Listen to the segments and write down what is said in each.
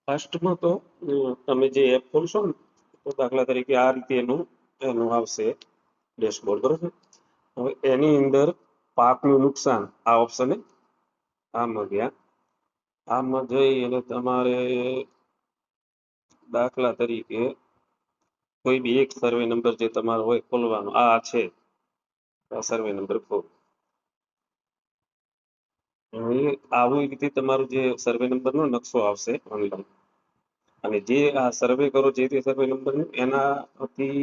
ફર્સ્ટમાં તો તમે જે એપ ખોલશો ને તો દાખલા તરીકે આ રીતે એનું એનું આવશે ડેશબોર્ડ, બરોબર. હવે એની અંદર પાકનું નુકસાન આ ઓપ્શને આમાં ગયા. આમાં જઈ અને તમારે દાખલા તરીકે કોઈ બી એક સર્વે નંબર જે તમારો હોય ખોલવાનો, આ છે સર્વે નંબર ખોલ. હવે આવી રીતે તમારું જે સર્વે નંબરનો નકશો આવશે ઓનલાઈન, અને જે આ સર્વે કરો જે તે સર્વે નંબરનું એનાથી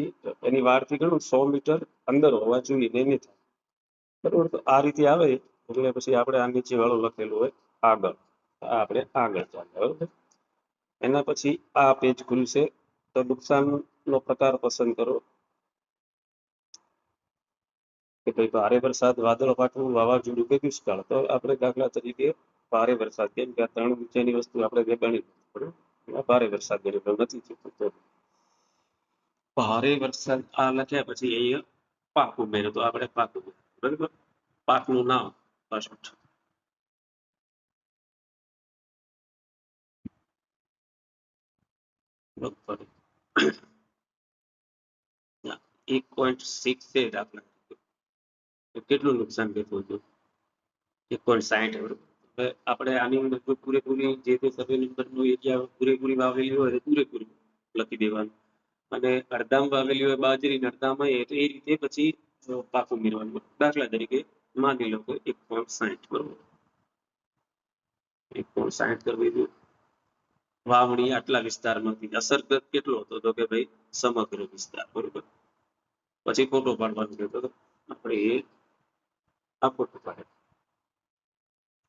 એની વારથી ઘણું 100 મીટર અંદર હોવા જોઈએ, નહીં થાય, બરોબર. તો આ રીતે આવે એટલે પછી આપણે આ નીચે વાળું લખેલું હોય આગળ, આપણે આગળ ચાલે, બરોબર. એના પછી આ પેજ ખુલશે. તો નુકસાનનો પ્રકાર પસંદ કરો કે ભાઈ ભારે વરસાદ, વાદળ ફાટવું, વાવાઝોડું કે દુષ્કાળ. તો આપણે દાખલા તરીકે ભારે વરસાદ, કેમ કે આ 3 નીચેની વસ્તુ આપણે જે ગણી, બરોબર. ભારે વરસાદ ગણ્યો નથી થતું, તો ભારે વરસાદ આ લખ્યા પછી અહીંયા પાક ઉમેર્યો, તો આપણે પાક ઉમેર્યો, બરોબર. પાકનું નામ ફર્સ્ટ 1.6 છે દાખલા, તો કેટલું નુકસાન થતું હતું? 1.60. હવે આપણે આની અંદર જો પૂરેપૂરી જે તે સર્વે નંબરનો એરિયા પૂરેપૂરી વાવેલી હોય તો પૂરેપૂરી લખી દેવાનું, અને અડધામાં વાવેલી હોય બાજરી, અડધામાં તો એ રીતે પછી પાક ઉમેરવાનું. દાખલા તરીકે માની લો કે 1.60, બરોબર. 1.60 કરવી દો. વાવણી આટલા વિસ્તારમાંથી અસરગ્રસ્ત કેટલો હતો? તો કે ભાઈ સમગ્ર વિસ્તાર, બરોબર. પછી ફોટો પાડવાનો કહેતો હતો આપણે, એ આ ફોટો પાડે.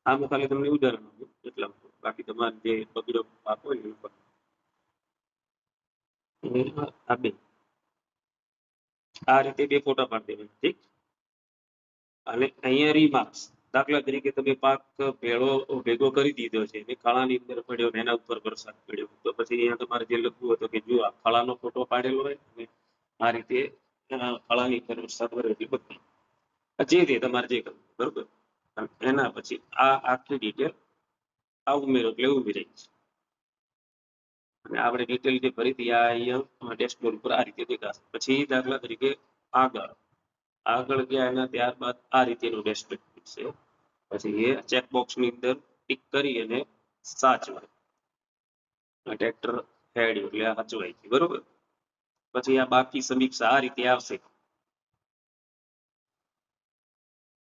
આમાં ખાલી તમને ઉદાહરણ આપ્યું એટલા માટે, બાકી તમારે જે બગડો પાક હોય ને આ બે આ રીતે બે ફોટા પાડી દેવાના, ઠીક. અને અહીંયા રીમાર્ક્સ, દાખલા તરીકે તમે પાક ભેગો કરી દીધો છે અને ખાળાની અંદર પડ્યો ને એના ઉપર વરસાદ પડ્યો, તો પછી અહીંયા તમારે જે લખવું હતું કે જો આ ખાળાનો ફોટો પાડેલો હોય અને આ રીતે ખાળાની અંદર વરસાદ પડ્યો એટલે બધું જે તે તમારે જે કરવું, બરોબર. એના પછી આ આખી ડિટેલ આ ઉમેરો એટલે ઉમેરાય છે. અને આપણે ડિટેલ જે ફરીથી આ અહીંયા ડેશબોર્ડ ઉપર આ રીતે દેખાશે. પછી દાખલા તરીકે આગળ ગયા એના ત્યારબાદ આ રીતેનું ડેશબોર્ડ છે. પછી એ ચેકબોક્સની અંદર ટિક કરી અને સાચવાય, ટ્રેક્ટર હેડ એટલે સાચવાય છે, બરોબર. પછી આ બાકી સમીક્ષા આ રીતે આવશે.